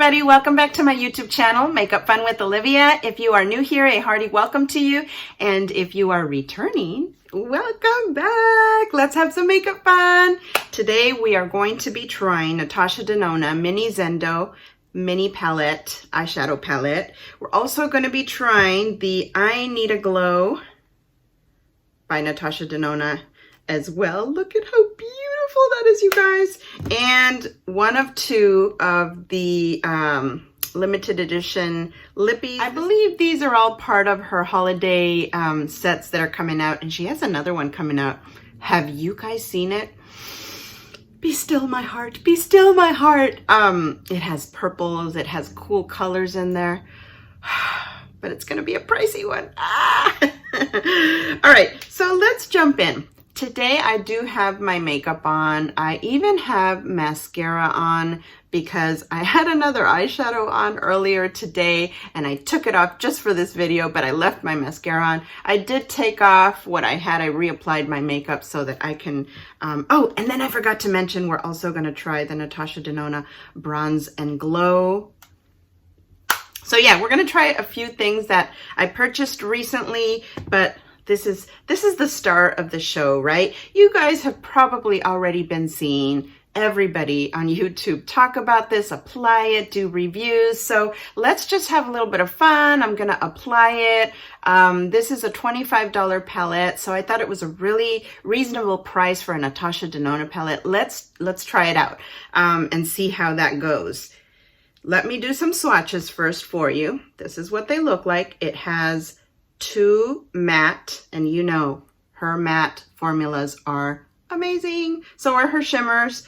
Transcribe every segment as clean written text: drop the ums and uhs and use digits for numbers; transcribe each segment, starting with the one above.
everybody, welcome back to my YouTube channel, Makeup Fun with Olivia. If you are new here, a hearty welcome to you. And if you are returning, welcome back. Let's have some makeup fun. Today we are going to be trying Natasha Denona Mini Zendo Mini Palette, Eyeshadow Palette. We're also going to be trying the Nude Glow by Natasha Denona as well. Look at how beautiful that is, you guys. And one of two of the limited edition lippies. I believe these are all part of her holiday sets that are coming out, and she has another one coming out. Have you guys seen it? Be still my heart, be still my heart. It has purples, it has cool colors in there, but it's gonna be a pricey one. All right, so let's jump in. Today I do have my makeup on. I even have mascara on because I had another eyeshadow on earlier today and I took it off just for this video, but I left my mascara on. I did take off what I had. I reapplied my makeup so that I can, oh, and then I forgot to mention, we're also gonna try the Natasha Denona Bronze and Glow. So yeah, we're gonna try a few things that I purchased recently, but this is the start of the show, right? You guys have probably already been seeing everybody on YouTube talk about this, apply it, do reviews. So let's just have a little bit of fun. I'm gonna apply it. This is a $25 palette, so I thought it was a really reasonable price for a Natasha Denona palette. Let's try it out and see how that goes. Let me do some swatches first for you. This is what they look like. It has two matte, and you know her matte formulas are amazing. So are her shimmers.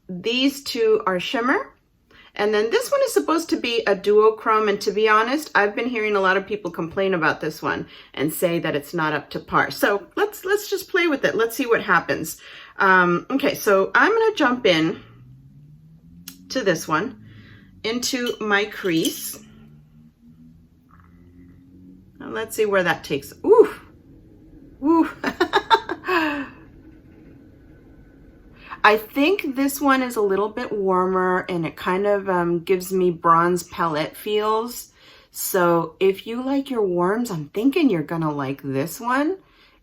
These two are shimmer, and then this one is supposed to be a duochrome, and to be honest, I've been hearing a lot of people complain about this one and say that it's not up to par. So let's just play with it. Let's see what happens. Okay, so I'm gonna jump in to this one, into my crease. Now let's see where that takes. Ooh, ooh. I think this one is a little bit warmer and it kind of gives me bronze palette feels. So if you like your warms, I'm thinking you're gonna like this one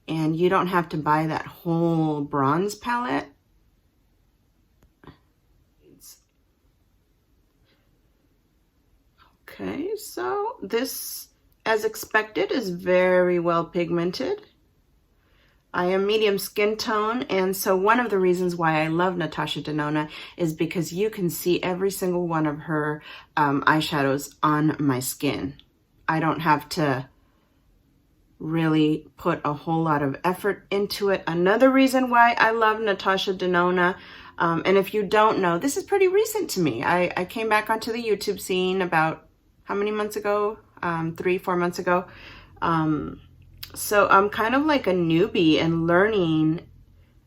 and you don't have to buy that whole bronze palette. Okay, so this, as expected, is very well pigmented. I am medium skin tone, and so one of the reasons why I love Natasha Denona is because you can see every single one of her eyeshadows on my skin. I don't have to really put a whole lot of effort into it. Another reason why I love Natasha Denona, and if you don't know, this is pretty recent to me. I came back onto the YouTube scene about, how many months ago? 3-4 months ago. So I'm kind of like a newbie and learning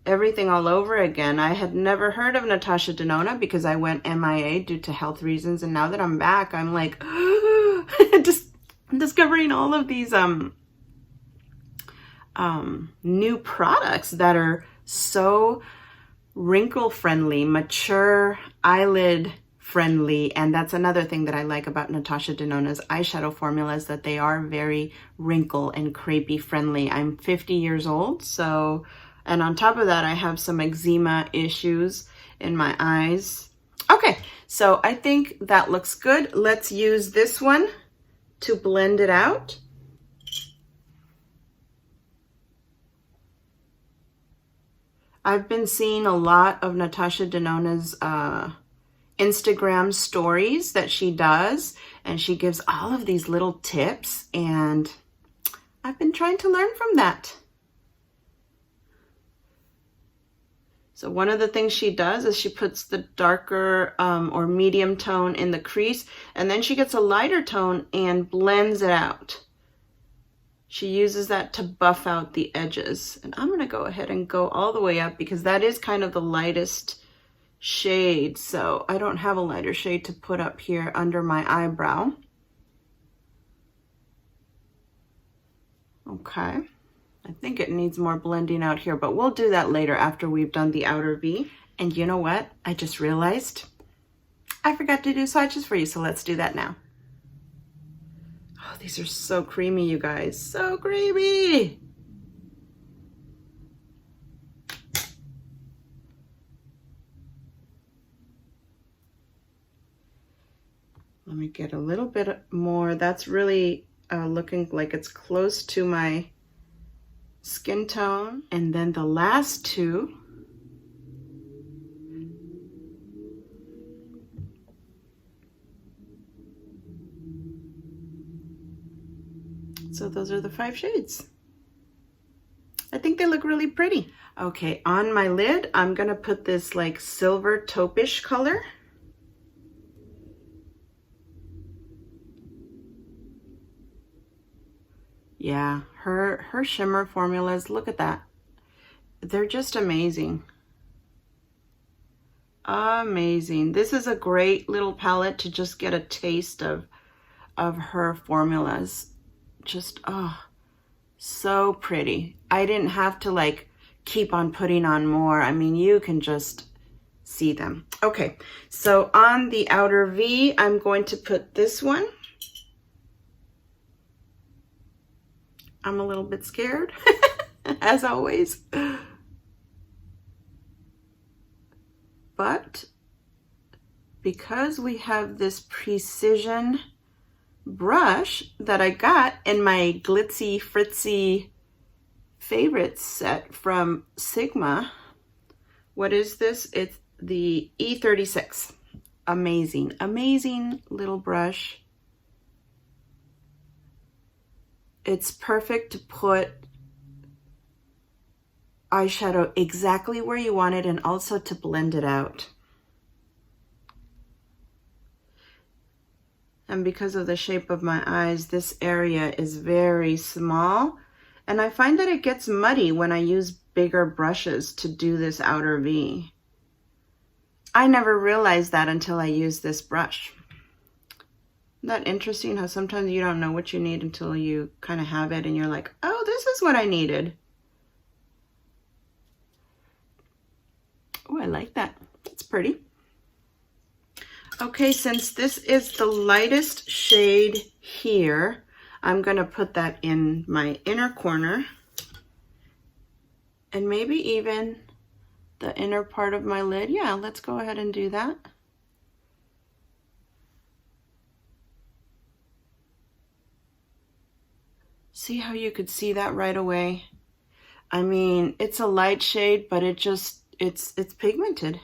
everything all over again. I had never heard of Natasha Denona because I went MIA due to health reasons, and now that I'm back, I'm like just discovering all of these new products that are so wrinkle friendly, mature, eyelid friendly. And that's another thing that I like about Natasha Denona's eyeshadow formulas, that they are very wrinkle and crepey friendly. I'm 50 years old, so, and on top of that, I have some eczema issues in my eyes. Okay, so I think that looks good. Let's use this one to blend it out. I've been seeing a lot of Natasha Denona's Instagram stories that she does, and she gives all of these little tips, and I've been trying to learn from that. So one of the things she does is she puts the darker or medium tone in the crease, and then she gets a lighter tone and blends it out. She uses that to buff out the edges, and I'm gonna go ahead and go all the way up because that is kind of the lightest shade, so I don't have a lighter shade to put up here under my eyebrow. Okay, I think it needs more blending out here, but we'll do that later after we've done the outer V. And you know what? I just realized I forgot to do swatches for you, so let's do that now. Oh, these are so creamy, you guys. So creamy. Let me get a little bit more. That's really looking like it's close to my skin tone. And then the last two. So those are the 5 shades. I think they look really pretty. Okay, on my lid, I'm gonna put this like silver taupe-ish color. Yeah, her shimmer formulas, look at that. They're just amazing. Amazing. This is a great little palette to just get a taste of her formulas. Just, oh, so pretty. I didn't have to like keep on putting on more. I mean, you can just see them. Okay, so on the outer V, I'm going to put this one. I'm a little bit scared, as always. But because we have this precision brush that I got in my glitzy fritzy favorites set from Sigma. What is this? It's the E36. Amazing, amazing little brush. It's perfect to put eyeshadow exactly where you want it and also to blend it out. And because of the shape of my eyes, this area is very small. And I find that it gets muddy when I use bigger brushes to do this outer V. I never realized that until I used this brush. Isn't that interesting how sometimes you don't know what you need until you kind of have it and you're like, oh, this is what I needed. Oh, I like that. It's pretty. Okay, since this is the lightest shade here, I'm gonna put that in my inner corner and maybe even the inner part of my lid. Yeah, let's go ahead and do that. See how you could see that right away? I mean, it's a light shade, but it just, it's pigmented.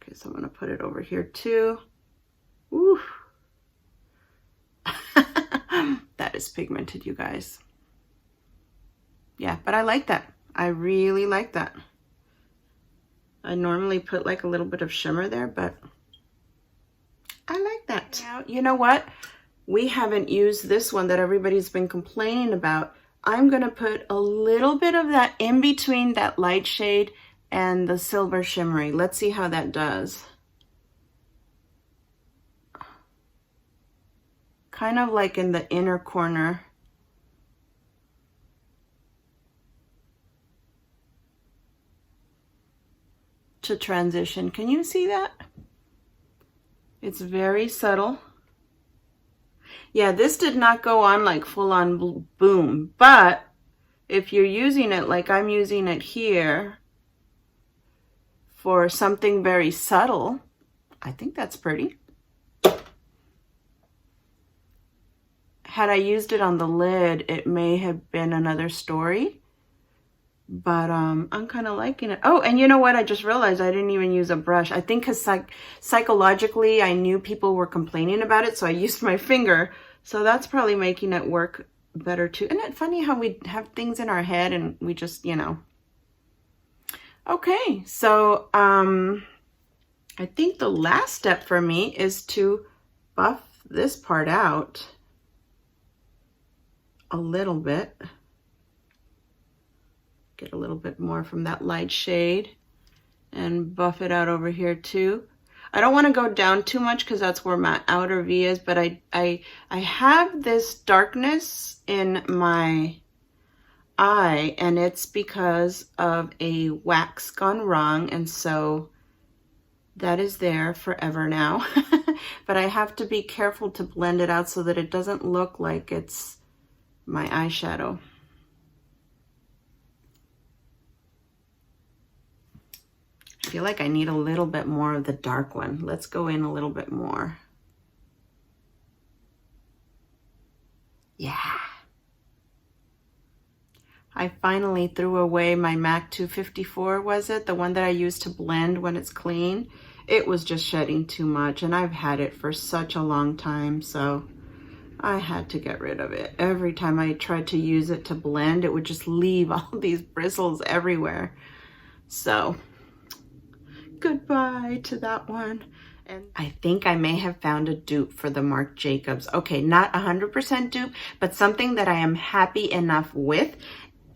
Okay, so I'm gonna put it over here too. Ooh. That is pigmented, you guys. Yeah, but I like that. I really like that. I normally put like a little bit of shimmer there, but I like that. Now, you know what? We haven't used this one that everybody's been complaining about. I'm gonna put a little bit of that in between that light shade and the silver shimmery. Let's see how that does. Kind of like in the inner corner. To transition. Can you see that? It's very subtle. Yeah, this did not go on like full on boom, but if you're using it like I'm using it here for something very subtle, I think that's pretty. Had I used it on the lid, it may have been another story, but I'm kind of liking it. Oh, and you know what? I just realized I didn't even use a brush. I think because psychologically I knew people were complaining about it, so I used my finger. So that's probably making it work better too. Isn't it funny how we have things in our head and we just, you know. Okay, so I think the last step for me is to buff this part out a little bit. Get a little bit more from that light shade and buff it out over here too. I don't want to go down too much because that's where my outer V is, but I have this darkness in my eye and it's because of a wax gone wrong, and so that is there forever now. But I have to be careful to blend it out so that it doesn't look like it's my eyeshadow. I feel like I need a little bit more of the dark one. Let's go in a little bit more. Yeah. I finally threw away my MAC 254, was it? The one that I use to blend when it's clean. It was just shedding too much, and I've had it for such a long time, so I had to get rid of it. Every time I tried to use it to blend, it would just leave all these bristles everywhere. So, goodbye to that one. And I think I may have found a dupe for the Marc Jacobs. Okay, not 100% dupe, but something that I am happy enough with,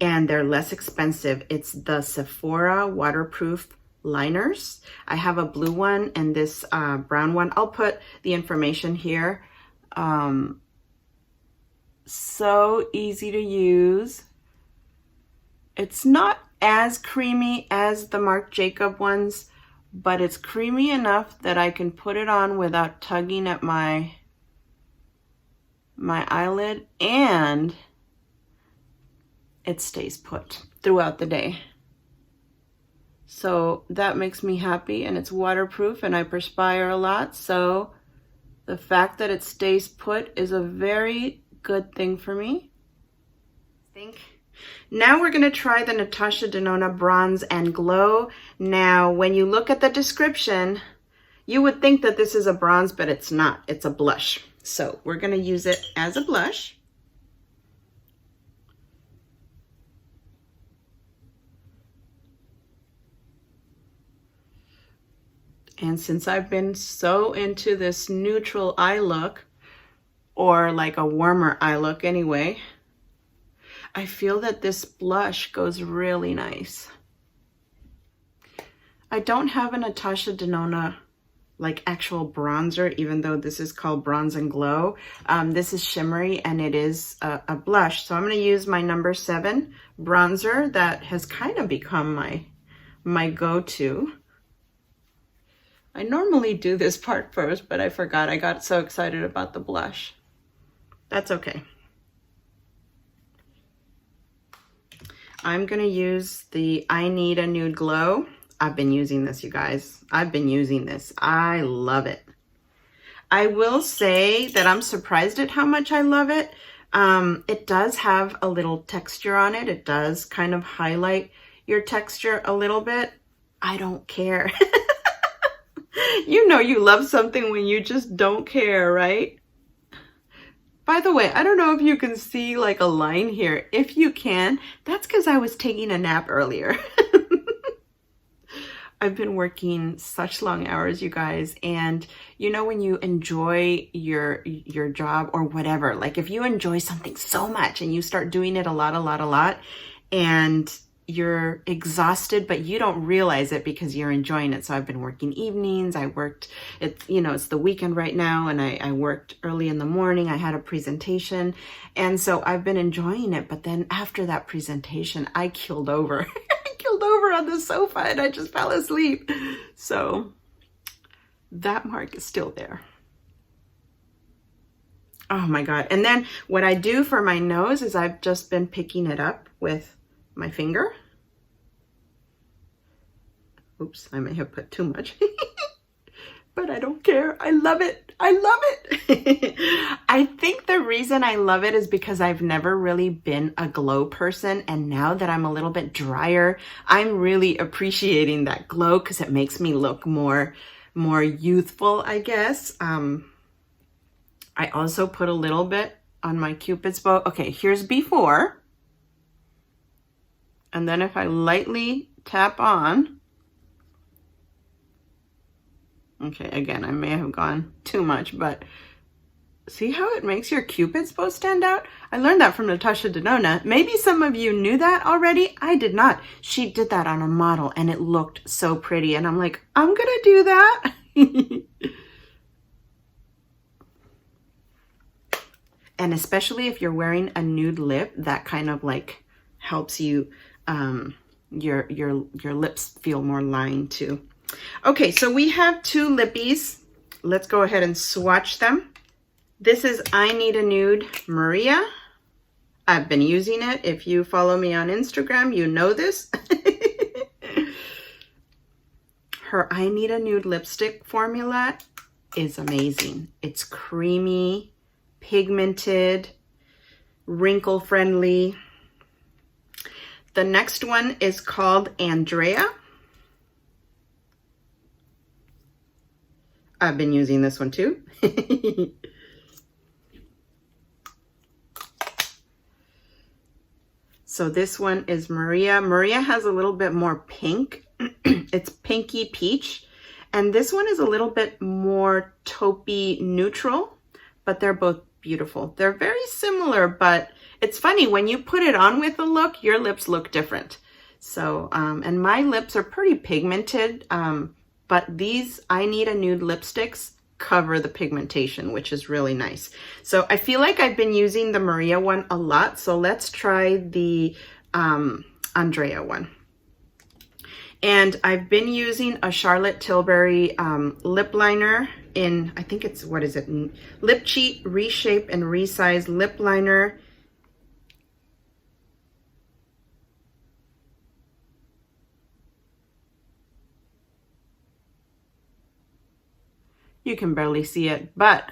and they're less expensive. It's the Sephora waterproof liners. I have a blue one and this brown one. I'll put the information here. So easy to use. It's not as creamy as the Marc Jacob ones, but it's creamy enough that I can put it on without tugging at my eyelid, and it stays put throughout the day. So that makes me happy, and it's waterproof, and I perspire a lot, so the fact that it stays put is a very good thing for me. Now we're going to try the Natasha Denona Bronze and Glow. Now, when you look at the description, you would think that this is a bronze, but it's not. It's a blush. So we're going to use it as a blush. And since I've been so into this neutral eye look, or like a warmer eye look anyway, I feel that this blush goes really nice. I don't have a Natasha Denona like actual bronzer, even though this is called Bronze and Glow. This is shimmery and it is a blush. So I'm going to use my number 7 bronzer that has kind of become my go-to. I normally do this part first, but I forgot. I got so excited about the blush. That's okay. I'm going to use the I Need a Nude Glow. I've been using this, you guys. I've been using this. I love it. I will say that I'm surprised at how much I love it. It does have a little texture on it. It does kind of highlight your texture a little bit. I don't care. You know you love something when you just don't care, right? By the way, I don't know if you can see like a line here. If you can, that's because I was taking a nap earlier. I've been working such long hours, you guys, and you know when you enjoy your job or whatever, like if you enjoy something so much and you start doing it a lot, and you're exhausted, but you don't realize it because you're enjoying it. So I've been working evenings. I worked, it's the weekend right now, and I worked early in the morning. I had a presentation, and so I've been enjoying it. But then after that presentation, I killed over. I killed over on the sofa and I just fell asleep. So that mark is still there. Oh my God. And then what I do for my nose is I've just been picking it up with my finger. Oops, I may have put too much. But I don't care. I love it. I love it. I think the reason I love it is because I've never really been a glow person. And now that I'm a little bit drier, I'm really appreciating that glow because it makes me look more youthful, I guess. I also put a little bit on my Cupid's bow. Okay, here's before. And then if I lightly tap on, okay, again, I may have gone too much, but see how it makes your Cupid's bow stand out? I learned that from Natasha Denona. Maybe some of you knew that already. I did not. She did that on a model and it looked so pretty. And I'm like, I'm gonna do that. And especially if you're wearing a nude lip, that kind of like helps you, your lips feel more lined too. Okay, so we have two lippies. Let's go ahead and swatch them. This is I Need a Nude Maria. I've been using it. If you follow me on Instagram, you know this. Her I Need a Nude lipstick formula is amazing. It's creamy, pigmented, wrinkle friendly. The next one is called Andrea. I've been using this one too. So this one is Maria. Maria has a little bit more pink. It's pinky peach. And this one is a little bit more taupey neutral, but they're both beautiful. They're very similar, but it's funny when you put it on with a look, your lips look different. So, and my lips are pretty pigmented, but these I Need a Nude lipsticks cover the pigmentation, which is really nice. So I feel like I've been using the Maria one a lot. So let's try the Andrea one. And I've been using a Charlotte Tilbury lip liner in, I think it's, what is it? Lip Cheat Reshape and Resize lip liner. You can barely see it, but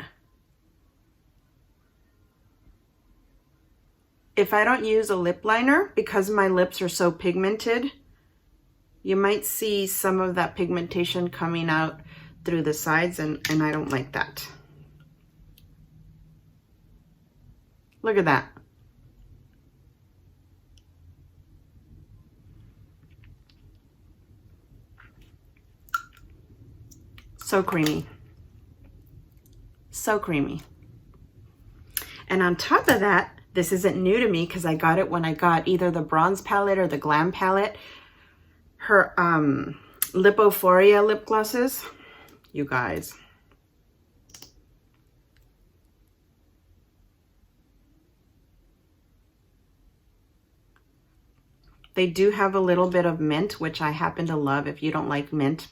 if I don't use a lip liner, because my lips are so pigmented, you might see some of that pigmentation coming out through the sides, and I don't like that. Look at that. So creamy. So creamy. And on top of that, this isn't new to me because I got it when I got either the bronze palette or the glam palette. Her Oh-Phoria lip glosses, you guys. They do have a little bit of mint, which I happen to love. If you don't like mint,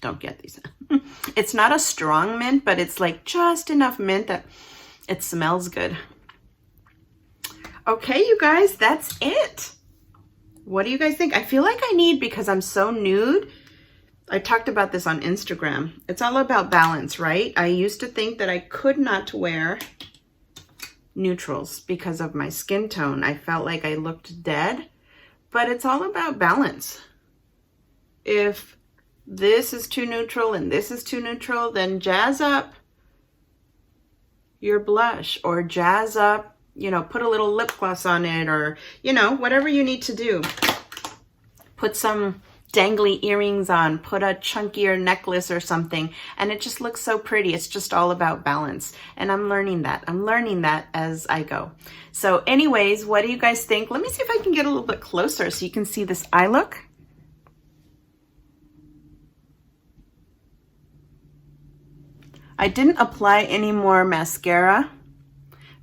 don't get these. It's not a strong mint, but it's like just enough mint that it smells good. Okay, you guys, that's it. What do you guys think? I feel like I need, because I'm so nude, I talked about this on Instagram. It's all about balance, right? I used to think that I could not wear neutrals because of my skin tone. I felt like I looked dead, but it's all about balance. If this is too neutral and this is too neutral, then jazz up your blush, or jazz up, you know, put a little lip gloss on it, or, you know, whatever you need to do. Put some dangly earrings on, put a chunkier necklace or something, and it just looks so pretty. It's just all about balance. And I'm learning that. I'm learning that as I go. So anyways, what do you guys think? Let me see if I can get a little bit closer so you can see this eye look. I didn't apply any more mascara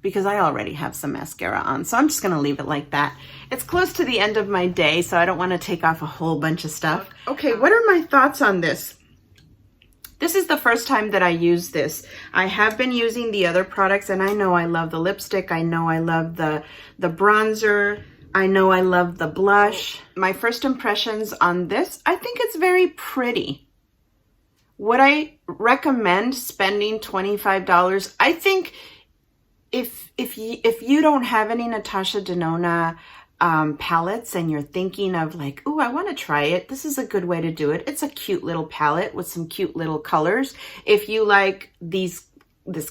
because I already have some mascara on. So I'm just gonna leave it like that. It's close to the end of my day, so I don't wanna take off a whole bunch of stuff. Okay, what are my thoughts on this? This is the first time that I use this. I have been using the other products, and I know I love the lipstick. I know I love the bronzer. I know I love the blush. My first impressions on this, I think it's very pretty. Would I recommend spending $25? I think if you don't have any Natasha Denona palettes and you're thinking of like, oh, I want to try it, this is a good way to do it. It's a cute little palette with some cute little colors. If you like this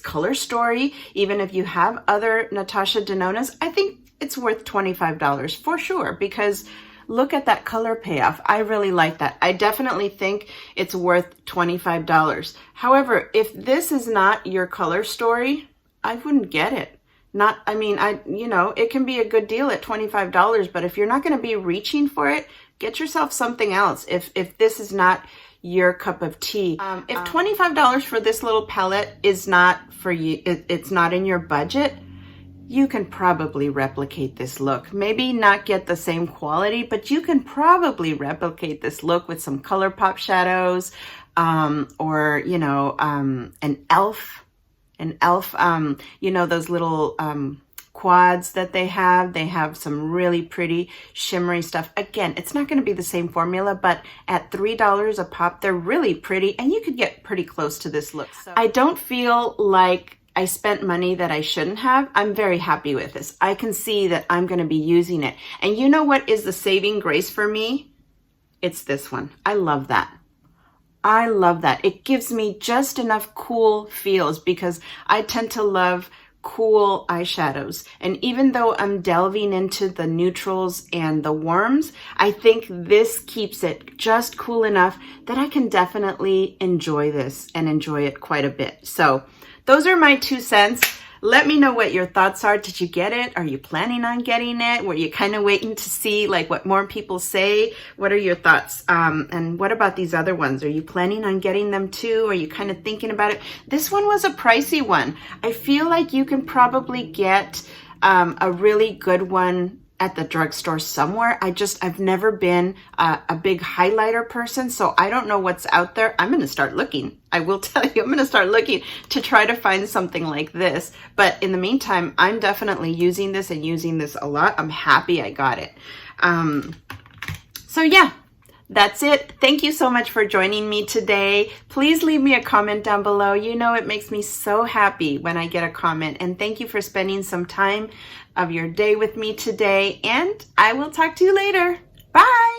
color story, even if you have other Natasha Denonas, I think it's worth $25 for sure, because look at that color payoff. I really like that. I definitely think it's worth $25. However, if this is not your color story, I wouldn't get it. You know, it can be a good deal at $25, but if you're not going to be reaching for it, get yourself something else. If this is not your cup of tea. If $25 for this little palette is not for you, it's not in your budget, you can probably replicate this look. Maybe not get the same quality, but you can probably replicate this look with some color pop shadows, or, you know, an elf, you know, those little, quads that they have some really pretty shimmery stuff. Again, it's not going to be the same formula, but at $3 a pop, they're really pretty, and you could get pretty close to this look. So I don't feel like I spent money that I shouldn't have. I'm very happy with this. I can see that I'm going to be using it. And you know what is the saving grace for me? It's this one. I love that. I love that. It gives me just enough cool feels because I tend to love cool eyeshadows. And even though I'm delving into the neutrals and the warms, I think this keeps it just cool enough that I can definitely enjoy this and enjoy it quite a bit. So those are my 2 cents. Let me know what your thoughts are. Did you get it? Are you planning on getting it? Were you kind of waiting to see like what more people say? What are your thoughts? And what about these other ones? Are you planning on getting them too? Are you kind of thinking about it? This one was a pricey one. I feel like you can probably get a really good one at the drugstore somewhere. I've never been a big highlighter person, so I don't know what's out there. I'm going to start looking. I will tell you, I'm going to start looking to try to find something like this. But in the meantime, I'm definitely using this and using this a lot. I'm happy I got it. So yeah, that's it. Thank you so much for joining me today. Please leave me a comment down below. You know, it makes me so happy when I get a comment. And thank you for spending some time of your day with me today. And I will talk to you later. Bye.